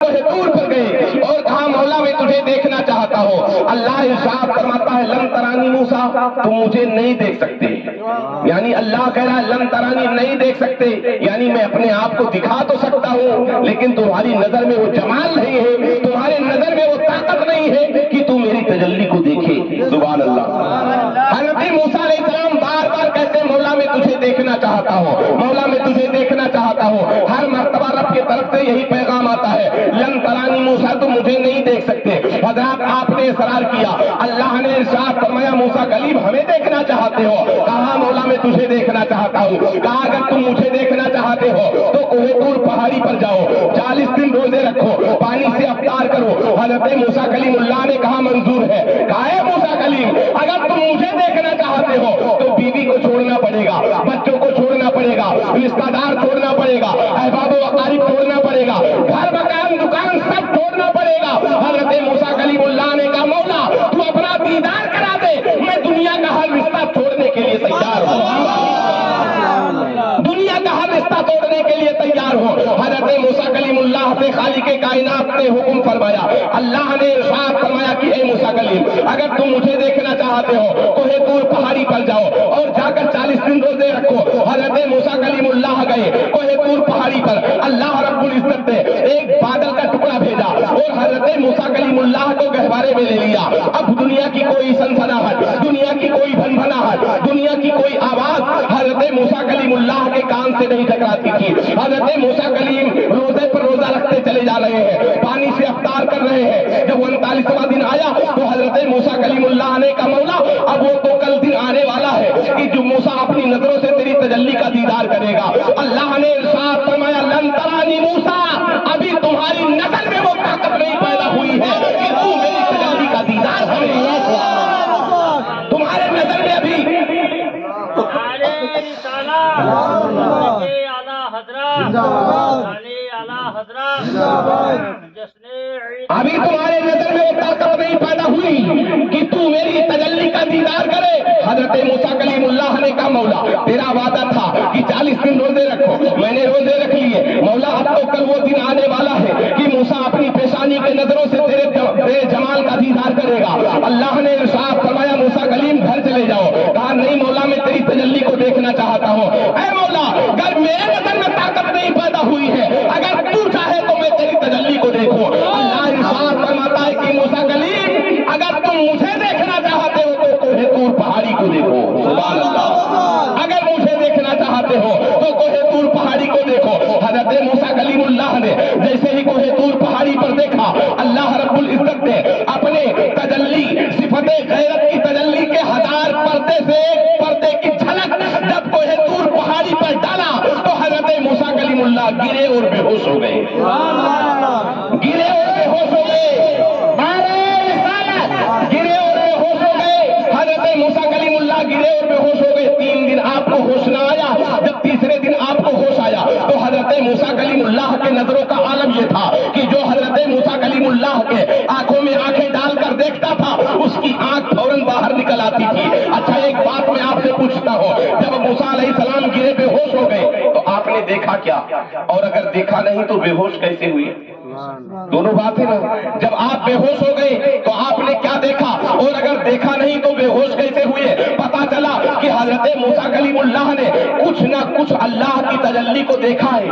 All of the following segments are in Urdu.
دور پر گئے اور کہا مولا میں تجھے دیکھنا چاہتا ہوں. اللہ ارشاد فرماتا ہے لن ترانی موسیٰ, تم مجھے نہیں دیکھ سکتے. یعنی اللہ کہہ رہا ہے لن ترانی نہیں دیکھ سکتے, یعنی میں اپنے آپ کو دکھا تو سکتا ہوں لیکن تمہاری نظر میں وہ جمال نہیں ہے, تمہارے نظر میں وہ طاقت نہیں ہے کہ تم میری تجلی کو دیکھے. سبحان اللہ. حضرت موسیٰ علیہ السلام بار بار کہتے مولا میں تجھے دیکھنا چاہتا ہوں, مولا میں تجھے دیکھنا چاہتا ہوں. ہر مرتبہ رب کی طرف سے یہی پیغام آتا ہے لن ترانی موسیٰ, تم مجھے نہیں دیکھ سکتے. حضرات آپ نے اصرار کیا, اللہ نے ارشاد فرمایا موسیٰ کلیم ہمیں دیکھنا چاہتے ہو؟ کہا مولا میں تجھے دیکھنا چاہتا ہوں. کہا اگر تم مجھے دیکھنا چاہتے ہو تو کوہ طور پہاڑی پر جاؤ, 40 دن روزے رکھو, پانی سے افطار کرو. حضرت موسیٰ کلیم اللہ نے کہا منظور ہے. کہا ہے موسیٰ کلیم اگر تم مجھے دیکھنا چاہتے ہو تو بیوی کو چھوڑنا پڑے گا, بچوں کو چھوڑنا پڑے گا, رشتہ دار چھوڑنا پڑے گا, احباب و اقارب چھوڑنا پڑے گا, گھر مکان دکان سب چھوڑنا پڑے گا. حضرت موسیٰ کلیم اللہ نے کہا مولا تو اپنا دیدار کرا دے, میں دنیا کا ہر رشتہ چھوڑنے کے لیے تیار ہوں, دنیا کا ہر رشتہ توڑنے کے لیے تیار ہوں. حضرت موسیٰ کلیم اللہ سے خالق کائنات نے حکم فرمایا, اللہ نے ارشاد فرمایا کہ اے موسیٰ کلیم اگر تم مجھے دیکھنا چاہتے ہو کوہ طور پہاڑی پر جاؤ اور جا کر 40 دن روزے رکھو. حضرت موسیٰ کلیم اللہ گئے کوہ طور پہاڑی پر. اللہ رب العزت نے ایک بادل کا ٹکڑا بھیجا اور حضرت موسیٰ کلیم اللہ کو گہوارے میں لے لیا. اب دنیا کی کوئی سنسناہٹ, دنیا کی کوئی بھنبھناہٹ, دنیا کی کوئی آواز حضرت موسیٰ کلیم اللہ کے کان سے نہیں ٹکراتی تھی. حضرت موسیٰ کلیم روزے پر روزہ رکھتے چلے جا رہے ہیں, پانی سے افطار کر رہے ہیں. جب 39واں دن آیا تو حضرت موسیٰ کلیم اللہ نے کہا مولا اب وہ تو کل دن آنے والا ہے کہ جو موسیٰ اپنی نظروں سے تیری تجلی کا دیدار کرے گا. اللہ نے ارشاد فرمایا لن ترانی موسیٰ, ابھی تمہاری نظر میں وہ طاقت نہیں پیدا ہوئی ہے کہ تم میری تجلی کا دیدار کرے. تمہارے نظر میں ابھی ابھی تمہارے نظر میں وہ طاقت نہیں پیدا ہوئی کہ تو میری تجلی کا دیدار کرے. حضرت موسیٰ کلیم اللہ نے کہا مولا تیرا وعدہ تھا کہ 40 دن روزے رکھو, میں نے روزے رکھ لیے. مولا اب تو کل وہ دن آنے والا ہے کہ موسیٰ اپنی پیشانی کے نظروں سے تیرے جمال کا دیدار کرے گا. اللہ نے ارشاد فرمایا موسیٰ کلیم گھر چلے جاؤ. کہا نہیں مولا میں تیری تجلی کو دیکھنا چاہتا ہوں. اے مولا اگر میرے نظر میں طاقت نہیں پیدا ہوئی ہے, اگر تو چاہے تو میں تیری تجلی کو دیکھوں. اللہ ارشاد فرماتا ہے کہ موسیٰ کلیم اگر تم مجھے دیکھنا چاہتے ہو تو کوہ طور پہاڑی کو دیکھو. سبحان اللہ. اگر مجھے دیکھنا چاہتے ہو تو کوہ طور پہاڑی کو دیکھو. حضرت موسیٰ کلیم اللہ نے جیسے ہی کوہ طور پہاڑی پر دیکھا, اللہ رب العزت نے اپنے تجلی صفت غیرت کی تجلی کے 1000 پردے سے ایک پردے کی جھلک جب کوہ طور پہاڑی پر ڈالا تو حضرت موسیٰ کلیم اللہ گرے اور بے ہوش ہو گئے. گرے اور بے ہوش ہو گئے. گرے اور بے ہوش ہو گئے. حضرت موسیٰ کلیم اللہ گرے اور بے ہوش ہو گئے. 3 دن آپ کو ہوش نہ آیا. جب تیسرے دن آپ کو ہوش آیا تو حضرت موسیٰ کلیم اللہ کے نظروں کا عالم یہ تھا کہ جو حضرت موسیٰ کلیم اللہ کے آنکھوں میں آنکھیں ڈال کر دیکھتا تھا اس کی آنکھ فوراً باہر نکل آتی تھی. اچھا ایک بات میں آپ سے پوچھتا ہوں, جب موسیٰ علیہ السلام گرے بے ہوش ہو گئے تو آپ نے دیکھا کیا, اور اگر دیکھا نہیں تو بے ہوش کیسے ہوئے؟ دونوں بات ہے نا. جب آپ بے ہوش ہو گئے تو آپ نے کیا دیکھا, اور اگر دیکھا نہیں تو بے ہوش کیسے ہوئے؟ پتا چلا کہ حضرت موسیٰ کلیم اللہ نے کچھ نہ کچھ اللہ کی تجلی کو دیکھا ہے.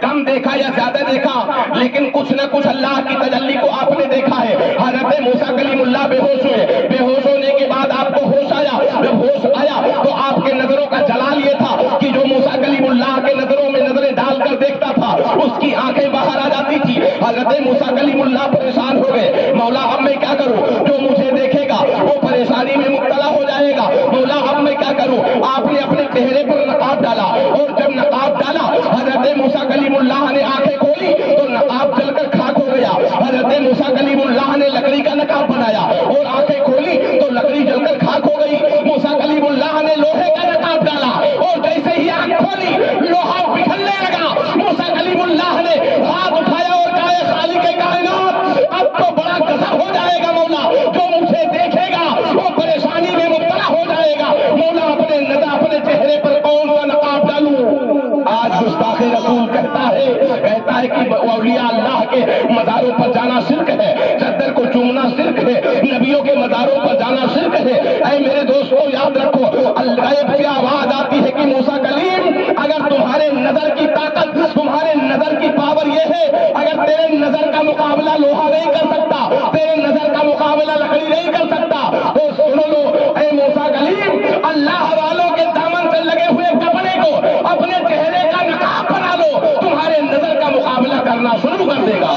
کم دیکھا یا زیادہ دیکھا, لیکن کچھ نہ کچھ اللہ کی تجلی کو آپ نے دیکھا ہے. حضرت موسیٰ کلیم اللہ بے ہوش ہوئے. بے ہوش ہونے کے بعد آپ کو ہوش آیا. جب ہوش آیا تو آپ کے نظروں کا جلال یہ تھا کہ جو موسیٰ کلیم اللہ کے نظروں میں نظریں ڈال کر دیکھتا تھا اس کی آنکھیں باہر آ جاتی تھی. حضرت موسیٰ کلیم اللہ پریشان ہو گئے, مولا اب میں کیا کروں, جو مجھے دیکھے گا وہ پریشانی میں مبتلا ہو جائے گا. مولا اب میں کیا کروں. آپ نے اپنے چہرے پر نقاب ڈالا, اور جب نقاب ڈالا حضرت موسیٰ کلیم اللہ نے آنکھیں کھولی تو نقاب جل کر خاک ہو گیا. حضرت موسیٰ کلیم اللہ نے لکڑی کا نقاب بنایا اور آنکھیں کھولی تو لکڑی جل کر خاک ہو گئی. موسیٰ کلیم اللہ نے لوہے کا نقاب ڈالا اور جیسے ہی آنکھ کھولی لوہا پگھلنے لگا. موسیٰ کلیم اللہ نے ہاتھ اٹھایا اور کہا خالق کائنات اب تو بڑا غضب ہو جائے گا مولا, جو مجھے دیکھے گا وہ پریشانی میں مبتلا ہو جائے گا. مولا اپنے چہرے پر کون سا نقاب ڈالوں, ہے کہ اولیاء اللہ کے مزاروں پر جانا شرک ہے، چادر کو چومنا شرک ہے، نبیوں کے مزاروں پر جانا شرک ہے۔ اے میرے دوستو یاد رکھو، غیب سے آواز آتی ہے کہ موسیٰ کلیم اگر تمہارے نظر کی طاقت، تمہارے نظر کی پاور یہ ہے، اگر تیرے نظر کا مقابلہ لوہا نہیں کر سکتا، تیرے نظر کا مقابلہ لکڑی نہیں کر سکتا، تو سن لو اے موسیٰ کلیم، اللہ والوں کے دامن سے لگے ہوئے کپڑے کو اپنے چہرے کا نقاب بنا لو، تمہارے نظر کا مقابلہ کرنا شروع کر دے گا۔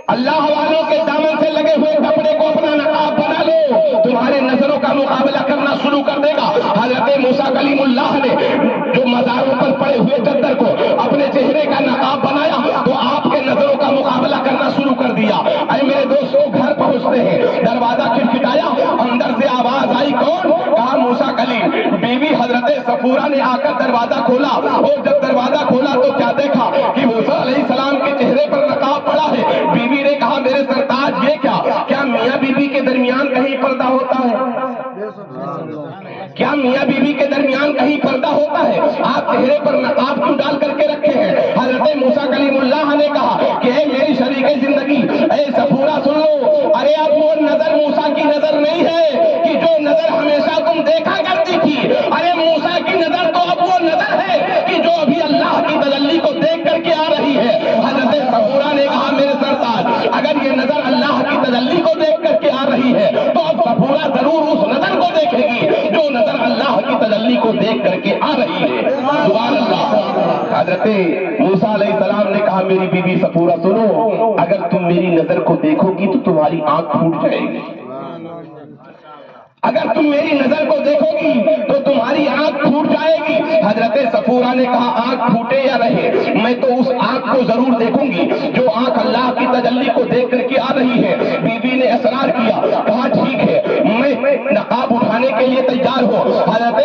اللہ والوں کے دامن سے لگے ہوئے کپڑے کو اپنا نقاب بنا لو، تمہارے نظروں کا مقابلہ کرنا شروع کر دے گا۔ حضرت موسیٰ کلیم اللہ نے جو مزاروں پر پڑے ہوئے چادر کو اپنے چہرے کا نقاب بنایا تو آپ کے نظروں کا مقابلہ کرنا شروع کر دیا۔ اے میرے دوستوں گھر پہنچتے ہیں، دروازہ کھٹکھٹایا، اندر سے آواز آئی، کون؟ کہا موسیٰ کلیم۔ بیوی حضرت صفورہ نے آ کر دروازہ کھولا، اور جب دروازہ کھولا تو کیا دیکھا کہ موسیٰ علیہ السلام کے چہرے پر نقاب پڑا ہے۔ بیوی نے کہا میرے سرتاج یہ کیا میاں بیوی کے درمیان کہیں پردہ ہوتا ہے؟ کیا میاں بیوی کے درمیان کہیں پردہ ہوتا ہے؟ آپ چہرے پر نقاب کیوں ڈال کر کے رکھے ہیں؟ حضرت موسیٰ کلیم اللہ نے کہا کہ اے میری شریک زندگی، اے صفورہ سن لو، ارے اب وہ نظر موسیٰ کی نظر نہیں ہے کہ جو نظر ہمیشہ تم دیکھا کرتی تھی، ارے موسیٰ کی نظر تو اب وہ نظر ہے کہ جو ابھی اللہ کی تجلی کو دیکھ کر کے آ رہی ہے۔ حضرت صفورہ نے کہا میرے سرتاج اگر یہ نظر اللہ کی تجلی کو دیکھ کر کے آ رہی ہے تو اب صفورہ ضرور اس نظر کو دیکھے گی جو نظر اللہ کی تجلی کو دیکھ کر کے آ رہی ہے۔ سبحان اللہ۔ حضرت موسیٰ علیہ السلام نے کہا میری بیوی صفورہ سنو، اگر تم میری نظر کو دیکھو گی تو تمہاری آنکھ پھوٹ جائے گی، اگر تم میری نظر کو دیکھو گی تو تمہاری آنکھ پھوٹ جائے گی۔ حضرت صفورہ نے کہا آنکھ پھوٹے یا رہے میں تو اس آنکھ کو ضرور دیکھوں گی جو آنکھ اللہ کی تجلی کو دیکھ کر کے آ رہی ہے۔ بیوی نے اصرار کیا، کہا ٹھیک ہے میں نقاب اٹھانے کے لیے تیار ہوں۔ حضرت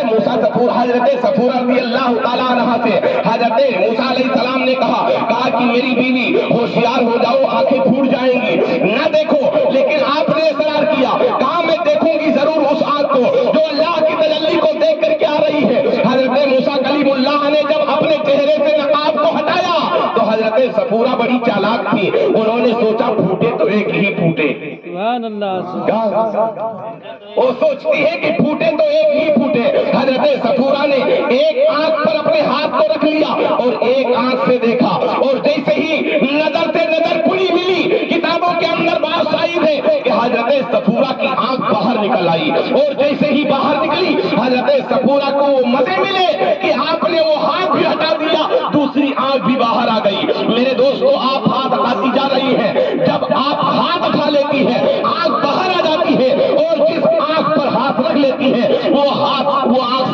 صفورہ رضی اللہ تعالیٰ عنہ سے حضرت موسیٰ علیہ السلام نے کہا کہ میری بیوی ہوشیار ہو جاؤ، آنکھیں پھوٹ جائیں گی، نہ دیکھو، لیکن آپ نے اصرار کیا، کہا میں دیکھوں گی ضرور اس آنکھ کو جو اللہ کی تجلی کو دیکھ کر کے آ رہی ہے۔ حضرت موسیٰ کلیم اللہ نے جب اپنے چہرے سے نقاب کو ہٹایا تو حضرت صفورہ بڑی چالاک تھی، انہوں نے سوچا پھوٹے تو ایک ہی پھوٹے، وہ سوچتی ہے کہ پھوٹے تو ایک ہی پھوٹے۔ حضرت صفورہ نے ایک آنکھ پر اپنے ہاتھ کو رکھ لیا اور ایک آنکھ سے دیکھا، اور جیسے ہی نظر سے نظر کھلی ملی، کتابوں کے اندر بات شاہد ہے کہ حضرت صفورہ کی آنکھ باہر نکل آئی، اور جیسے ہی باہر نکلی حضرت صفورہ کو وہ مزے ملے کہ آپ نے وہ ہاتھ بھی ہٹا دیا، دوسری آنکھ بھی باہر آ گئی۔ میرے دوستو آپ ہاتھ ہٹاتی جا رہی ہیں، جب آپ ہاتھ اٹھا لیتی ہے آنکھ باہر آ جاتی ہے، اور جس آنکھ پر ہاتھ رکھ لیتی ہے وہ آنکھ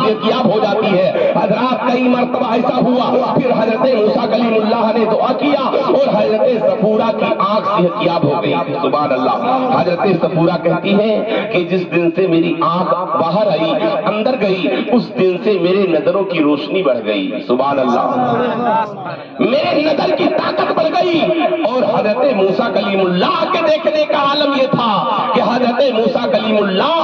صحتیاب ہو جاتی ہے۔ حضرات کئی مرتبہ ایسا ہوا، پھر حضرت موسیٰ کلیم اللہ نے دعا کیا اور حضرت صفورہ کی آنکھ صحتیاب ہو گئی۔ سبحان اللہ۔ حضرت صفورہ کہتی ہے کہ جس دن سے میری آنکھ باہر آئی، اندر گئی، اس دن سے میرے نظروں کی روشنی بڑھ گئی۔ سبحان اللہ، میرے نظر کی طاقت بڑھ گئی۔ اور حضرت موسیٰ کلیم اللہ کے دیکھنے کا عالم یہ تھا کہ حضرت موسیٰ کلیم اللہ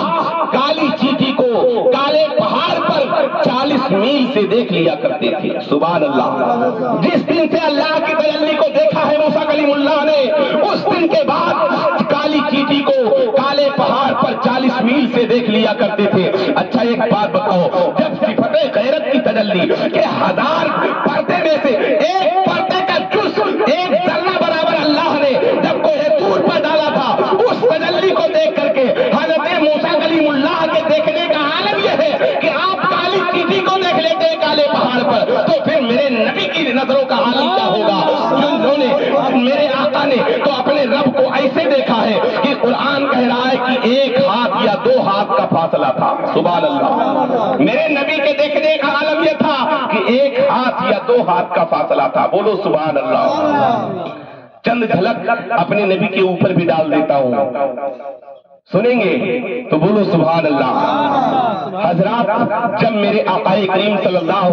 کالی چیٹی کو کالے پہاڑ پر 40 میل سے دیکھ لیا کرتے تھے۔ سبحان اللہ۔ جس دن سے اللہ کی تجلی کو دیکھا ہے موسیٰ کلیم اللہ نے، اس دن کے بعد کالی چیٹی کو کالے پہاڑ پر 40 میل سے دیکھ لیا کرتے تھے۔ اچھا ایک بات بتاؤ، جب صفت غیرت کی تجلی کہ 1000 پردے میں سے ایک پردے کا جز ایک ذرہ برابر اللہ نے جب کوہ طور پر ڈالا تھا، اس تجلی کو دیکھ کر کے حضرت موسیٰ کلیم اللہ کے دیکھنے کا عالم یہ ہے کہ آپ کالی چیٹی کو دیکھ لیتے ہیں کالے پہاڑ پر، تو پھر میرے نبی کی نظروں کا عالم کیا ہوگا؟ جنہوں نے میرے آقا نے تو اپنے رب کو ایسے دیکھا ہے کہ قرآن کہہ رہا ہے کہ ایک ہاتھ یا 2 ہاتھ کا فاصلہ تھا۔ سبحان اللہ۔ میرے نبی کے دیکھنے کا عالم یہ تھا کہ ایک ہاتھ یا 2 ہاتھ کا فاصلہ تھا۔ بولو سبحان اللہ۔ چند جھلک اپنے نبی کے اوپر بھی ڈال دیتا ہوں، سنیں گے تو بولو سبحان اللہ۔ حضرات جب میرے آقا کریم صلی اللہ